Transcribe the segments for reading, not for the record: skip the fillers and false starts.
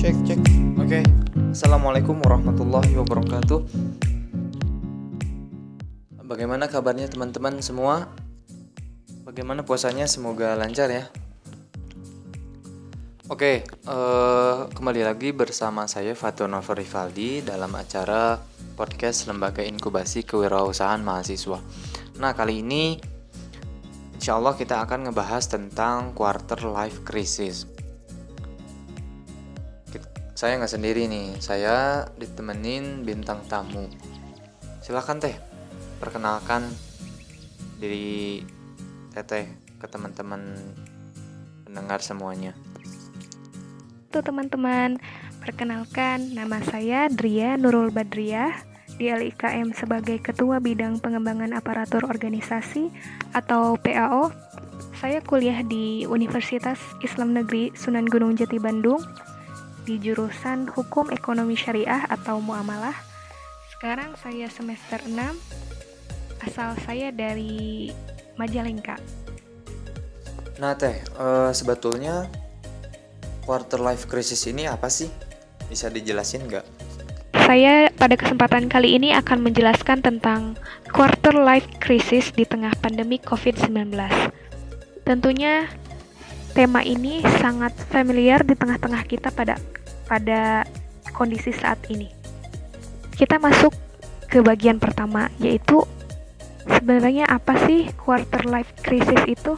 Cek, cek. Oke. Assalamualaikum warahmatullahi wabarakatuh. Bagaimana kabarnya teman-teman semua? Bagaimana puasanya? Semoga lancar ya. Oke, kembali lagi bersama saya Fatur Nover Rivaldi dalam acara podcast Lembaga Inkubasi Kewirausahaan Mahasiswa. Nah, kali ini insya Allah kita akan ngebahas tentang quarter life crisis. Saya nggak sendiri nih, saya ditemenin bintang tamu. Silakan Teh, perkenalkan diri Teteh ke teman-teman pendengar semuanya. Halo teman-teman, perkenalkan nama saya Dria Nurul Badriah di LIKM sebagai Ketua Bidang Pengembangan Aparatur Organisasi atau PAO. Saya kuliah di Universitas Islam Negeri Sunan Gunung Jati Bandung di jurusan Hukum Ekonomi Syariah atau Muamalah. Sekarang saya semester 6, asal saya dari Majalengka. Nah Teh, sebetulnya quarter life crisis ini apa sih? Bisa dijelasin nggak? Saya pada kesempatan kali ini akan menjelaskan tentang quarter life crisis di tengah pandemi COVID-19. Tentunya tema ini sangat familiar di tengah-tengah kita pada kondisi saat ini. Kita masuk ke bagian pertama, yaitu sebenarnya apa sih quarter life crisis itu?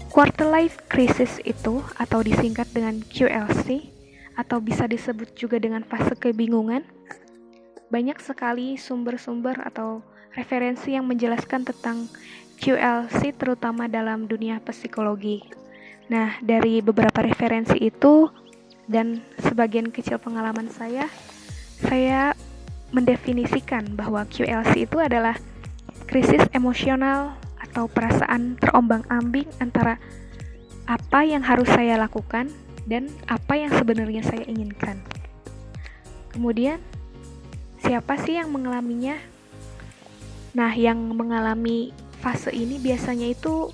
Quarter life crisis itu atau disingkat dengan QLC atau bisa disebut juga dengan fase kebingungan. Banyak sekali sumber-sumber atau referensi yang menjelaskan tentang QLC terutama dalam dunia psikologi. Nah, dari beberapa referensi itu dan sebagian kecil pengalaman saya mendefinisikan bahwa QLC itu adalah krisis emosional atau perasaan terombang-ambing antara apa yang harus saya lakukan dan apa yang sebenarnya saya inginkan. Kemudian, siapa sih yang mengalaminya? Nah, yang mengalami fase ini biasanya itu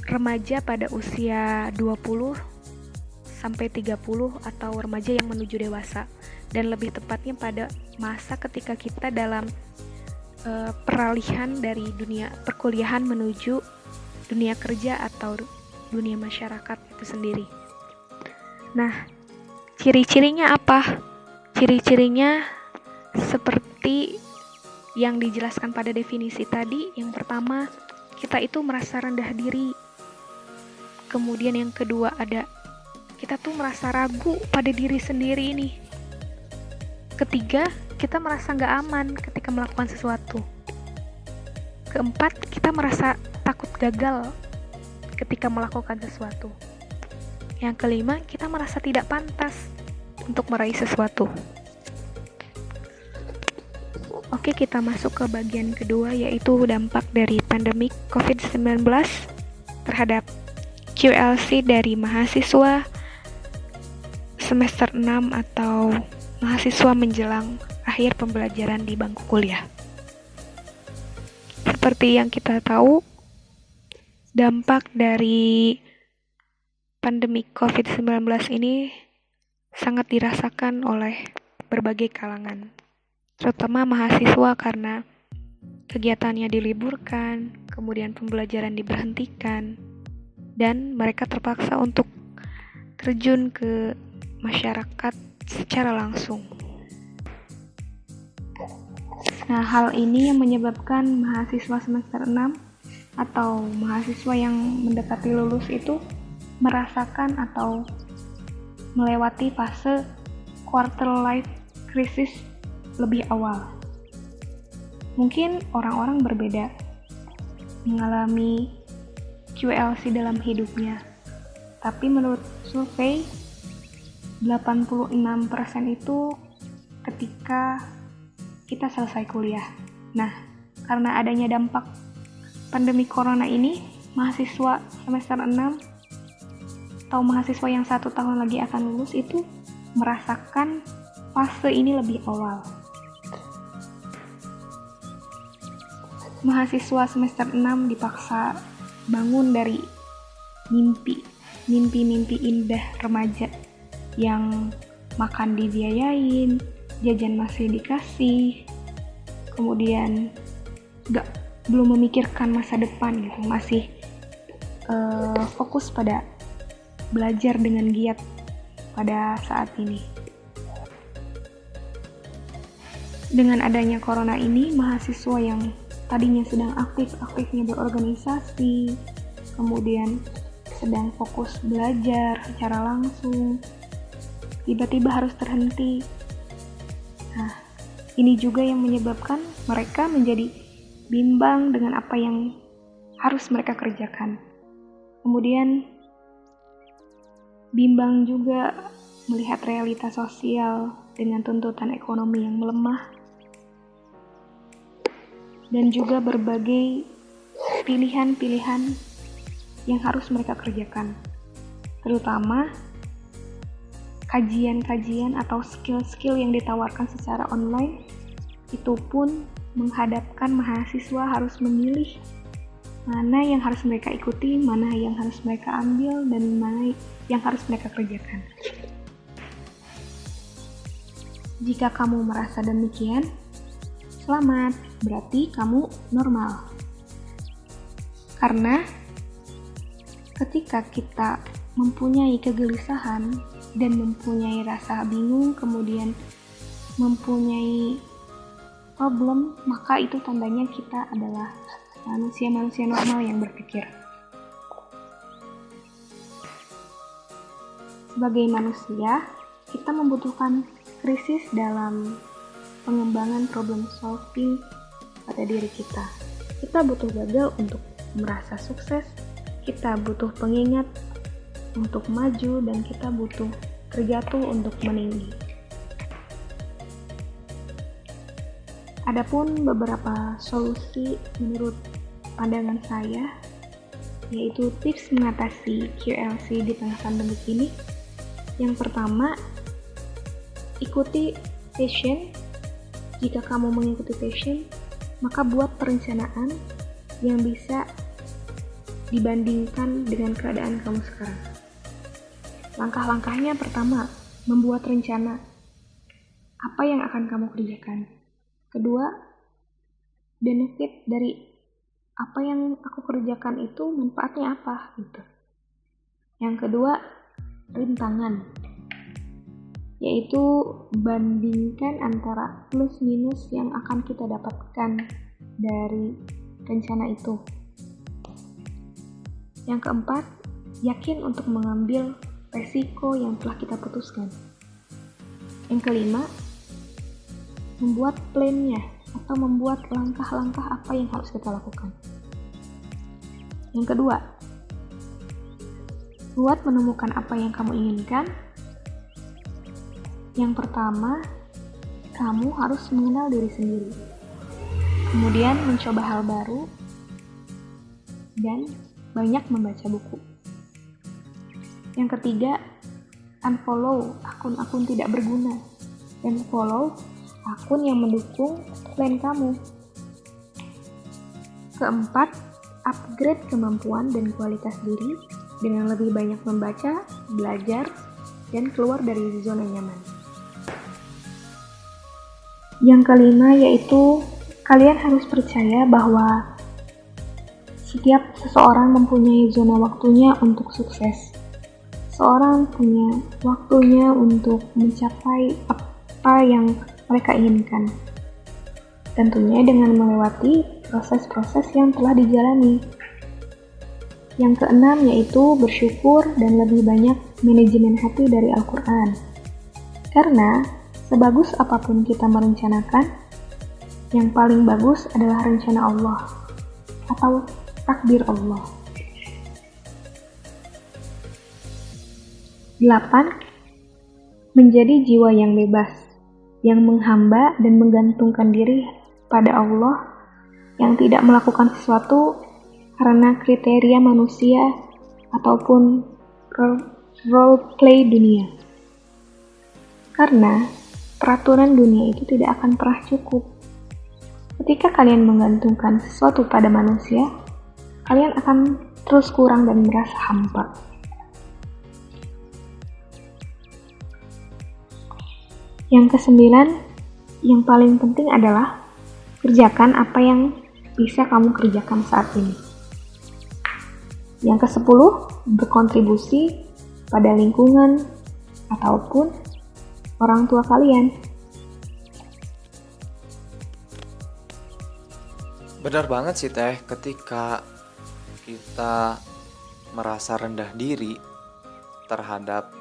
remaja pada usia 20 sampai 30 atau remaja yang menuju dewasa, dan lebih tepatnya pada masa ketika kita dalam peralihan dari dunia perkuliahan menuju dunia kerja atau dunia masyarakat itu sendiri. Nah, ciri-cirinya apa? Ciri-cirinya seperti yang dijelaskan pada definisi tadi. Yang pertama, kita itu merasa rendah diri. Kemudian yang kedua kita tuh merasa ragu pada diri sendiri ini. Ketiga, kita merasa nggak aman ketika melakukan sesuatu. Keempat, kita merasa takut gagal ketika melakukan sesuatu. Yang kelima, kita merasa tidak pantas untuk meraih sesuatu. Oke, kita masuk ke bagian kedua, yaitu dampak dari pandemi COVID-19 terhadap QLC dari mahasiswa semester 6 atau mahasiswa menjelang akhir pembelajaran di bangku kuliah. Seperti yang kita tahu, dampak dari pandemi COVID-19 ini sangat dirasakan oleh berbagai kalangan, terutama mahasiswa karena kegiatannya diliburkan, kemudian pembelajaran diberhentikan, dan mereka terpaksa untuk terjun ke masyarakat secara langsung. Nah, hal ini yang menyebabkan mahasiswa semester 6 atau mahasiswa yang mendekati lulus itu merasakan atau melewati fase quarter life crisis lebih awal. Mungkin orang-orang berbeda mengalami QLC dalam hidupnya, tapi menurut survei 86% itu ketika kita selesai kuliah. Nah, karena adanya dampak pandemi corona ini, mahasiswa semester 6 atau mahasiswa yang 1 tahun lagi akan lulus itu merasakan fase ini lebih awal. Mahasiswa semester 6 dipaksa bangun dari mimpi-mimpi indah remaja yang makan dibiayain, jajan masih dikasih, kemudian belum memikirkan masa depan gitu, masih fokus pada belajar dengan giat pada saat ini. Dengan adanya corona ini, mahasiswa yang tadinya sedang aktif-aktifnya berorganisasi, kemudian sedang fokus belajar secara langsung, tiba-tiba harus terhenti. Nah, ini juga yang menyebabkan mereka menjadi bimbang dengan apa yang harus mereka kerjakan. Kemudian bimbang juga melihat realitas sosial dengan tuntutan ekonomi yang melemah, dan juga berbagai pilihan-pilihan yang harus mereka kerjakan, terutama kajian-kajian atau skill-skill yang ditawarkan secara online. Itu pun menghadapkan mahasiswa harus memilih mana yang harus mereka ikuti, mana yang harus mereka ambil, dan mana yang harus mereka kerjakan. Jika kamu merasa demikian, selamat, berarti kamu normal. Karena ketika kita mempunyai kegelisahan dan mempunyai rasa bingung, kemudian mempunyai problem, maka itu tandanya kita adalah manusia-manusia normal yang berpikir. Sebagai manusia, kita membutuhkan krisis dalam pengembangan problem solving pada diri kita. Kita butuh gagal untuk merasa sukses, kita butuh pengingat untuk maju, dan kita butuh terjatuh untuk meninggi. Adapun beberapa solusi menurut pandangan saya, yaitu tips mengatasi QLC di tengah pandemi ini. Yang pertama, ikuti passion. Jika kamu mengikuti passion, maka buat perencanaan yang bisa dibandingkan dengan keadaan kamu sekarang. Langkah-langkahnya pertama, membuat rencana apa yang akan kamu kerjakan. Kedua, benefit dari apa yang aku kerjakan itu manfaatnya apa gitu. Yang kedua, rintangan, yaitu bandingkan antara plus minus yang akan kita dapatkan dari rencana itu. Yang keempat, yakin untuk mengambil resiko yang telah kita putuskan. Yang kelima, membuat plan-nya atau membuat langkah-langkah apa yang harus kita lakukan. Yang kedua, buat menemukan apa yang kamu inginkan. Yang pertama, kamu harus mengenal diri sendiri. Kemudian mencoba hal baru dan banyak membaca buku. Yang ketiga, unfollow akun-akun tidak berguna dan follow akun yang mendukung plan kamu. Keempat, upgrade kemampuan dan kualitas diri dengan lebih banyak membaca, belajar, dan keluar dari zona nyaman. Yang kelima yaitu kalian harus percaya bahwa setiap seseorang mempunyai zona waktunya untuk sukses. Seorang punya waktunya untuk mencapai apa yang mereka inginkan. Tentunya dengan melewati proses-proses yang telah dijalani. Yang keenam yaitu bersyukur dan lebih banyak manajemen hati dari Al-Quran. Karena sebagus apapun kita merencanakan, yang paling bagus adalah rencana Allah atau takdir Allah. 8. Menjadi jiwa yang bebas, yang menghamba dan menggantungkan diri pada Allah, yang tidak melakukan sesuatu karena kriteria manusia ataupun role play dunia. Karena peraturan dunia itu tidak akan pernah cukup. Ketika kalian menggantungkan sesuatu pada manusia, kalian akan terus kurang dan merasa hampa. Yang kesembilan, yang paling penting adalah kerjakan apa yang bisa kamu kerjakan saat ini. Yang kesepuluh, berkontribusi pada lingkungan ataupun orang tua kalian. Benar banget sih Teh, ketika kita merasa rendah diri terhadap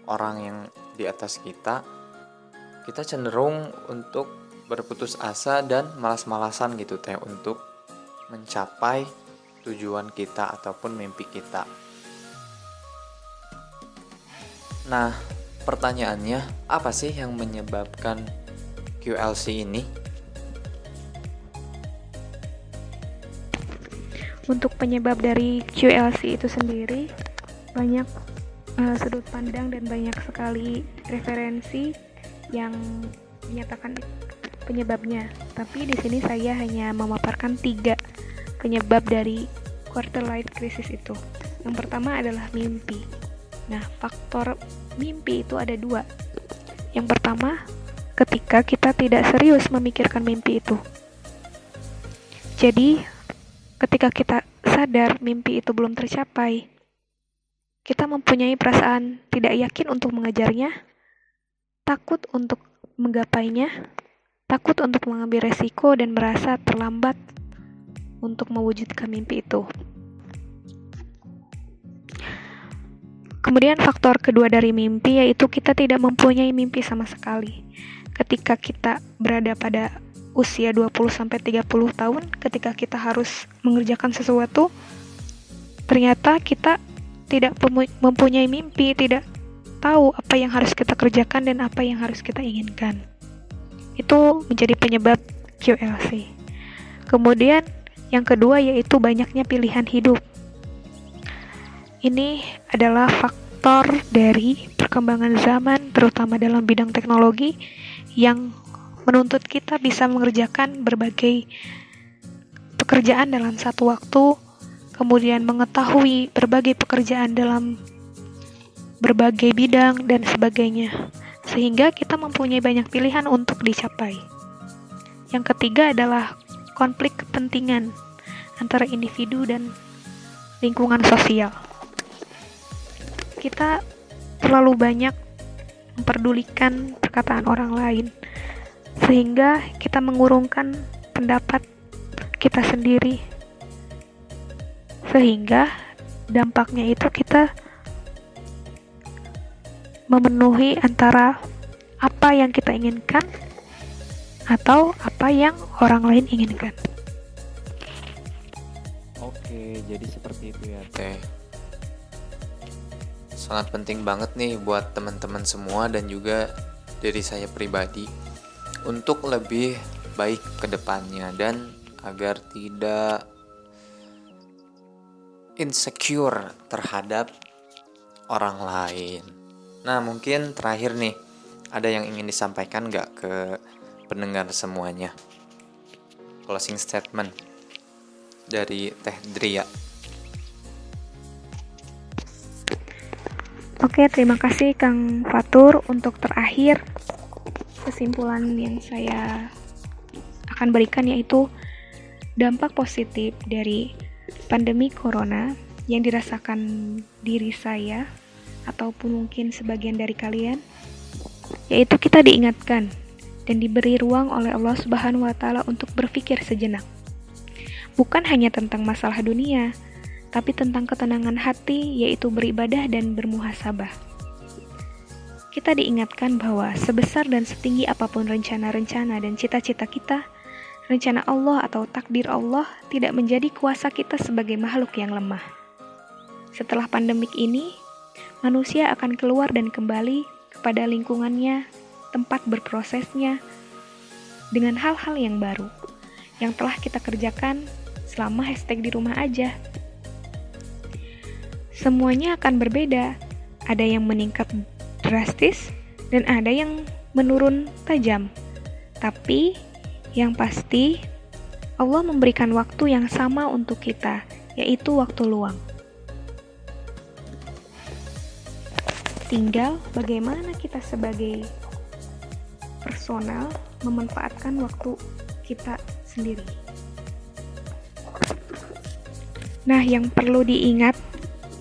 orang yang di atas kita cenderung untuk berputus asa dan malas-malasan gitu Teh untuk mencapai tujuan kita ataupun mimpi kita. Nah, pertanyaannya, apa sih yang menyebabkan QLC ini? Untuk penyebab dari QLC itu sendiri, banyak sudut pandang dan banyak sekali referensi yang menyatakan penyebabnya. Tapi di sini saya hanya memaparkan 3 penyebab dari quarter life crisis itu. Yang pertama adalah mimpi. Nah, faktor mimpi itu ada 2. Yang pertama, ketika kita tidak serius memikirkan mimpi itu. Jadi, ketika kita sadar mimpi itu belum tercapai, kita mempunyai perasaan tidak yakin untuk mengejarnya, takut untuk menggapainya, takut untuk mengambil resiko dan merasa terlambat untuk mewujudkan mimpi itu. Kemudian faktor kedua dari mimpi yaitu kita tidak mempunyai mimpi sama sekali. Ketika kita berada pada usia 20-30 tahun, ketika kita harus mengerjakan sesuatu, ternyata kita tidak mempunyai mimpi, tidak tahu apa yang harus kita kerjakan dan apa yang harus kita inginkan. Itu menjadi penyebab QLC. Kemudian yang kedua yaitu banyaknya pilihan hidup. Ini adalah faktor dari perkembangan zaman, terutama dalam bidang teknologi, yang menuntut kita bisa mengerjakan berbagai pekerjaan dalam satu waktu, kemudian mengetahui berbagai pekerjaan dalam berbagai bidang dan sebagainya, sehingga kita mempunyai banyak pilihan untuk dicapai. Yang ketiga adalah konflik kepentingan antara individu dan lingkungan sosial. Kita terlalu banyak memperdulikan perkataan orang lain, sehingga kita mengurungkan pendapat kita sendiri, sehingga dampaknya itu kita memenuhi antara apa yang kita inginkan atau apa yang orang lain inginkan. Oke, jadi seperti itu ya Teh. Sangat penting banget nih buat teman-teman semua dan juga diri saya pribadi untuk lebih baik ke depannya dan agar tidak insecure terhadap orang lain. Nah, mungkin terakhir nih, ada yang ingin disampaikan nggak ke pendengar semuanya? Closing statement dari Teh Dria. Oke, terima kasih Kang Fatur. Untuk terakhir, kesimpulan yang saya akan berikan yaitu dampak positif dari pandemi corona yang dirasakan diri saya ataupun mungkin sebagian dari kalian, yaitu kita diingatkan dan diberi ruang oleh Allah Subhanahu wa Ta'ala untuk berpikir sejenak. Bukan hanya tentang masalah dunia, tapi tentang ketenangan hati, yaitu beribadah dan bermuhasabah. Kita diingatkan bahwa sebesar dan setinggi apapun rencana-rencana dan cita-cita kita, rencana Allah atau takdir Allah tidak menjadi kuasa kita sebagai makhluk yang lemah. Setelah pandemik ini, manusia akan keluar dan kembali kepada lingkungannya, tempat berprosesnya, dengan hal-hal yang baru, yang telah kita kerjakan selama hashtag di rumah aja. Semuanya akan berbeda, ada yang meningkat drastis dan ada yang menurun tajam. Tapi yang pasti Allah memberikan waktu yang sama untuk kita, yaitu waktu luang. Tinggal bagaimana kita sebagai personal memanfaatkan waktu kita sendiri. Nah, yang perlu diingat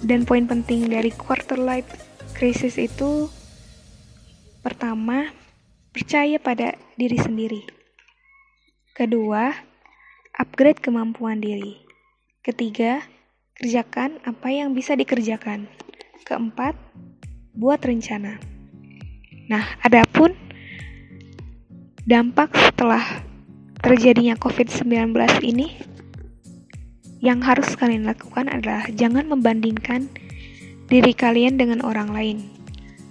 dan poin penting dari quarter life crisis itu, pertama, percaya pada diri sendiri. Kedua, upgrade kemampuan diri. Ketiga, kerjakan apa yang bisa dikerjakan. Keempat, buat rencana. Nah, adapun dampak setelah terjadinya COVID-19 ini, yang harus kalian lakukan adalah jangan membandingkan diri kalian dengan orang lain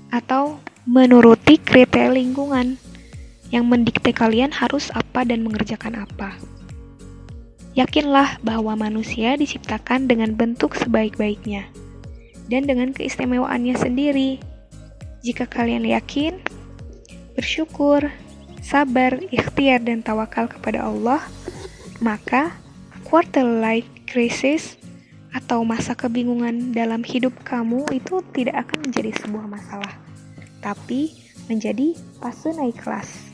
atau menuruti kriteria lingkungan yang mendikte kalian harus apa dan mengerjakan apa. Yakinlah bahwa manusia diciptakan dengan bentuk sebaik-baiknya dan dengan keistimewaannya sendiri. Jika kalian yakin, bersyukur, sabar, ikhtiar, dan tawakal kepada Allah, maka quarter life crisis atau masa kebingungan dalam hidup kamu itu tidak akan menjadi sebuah masalah, tapi menjadi fase naik kelas.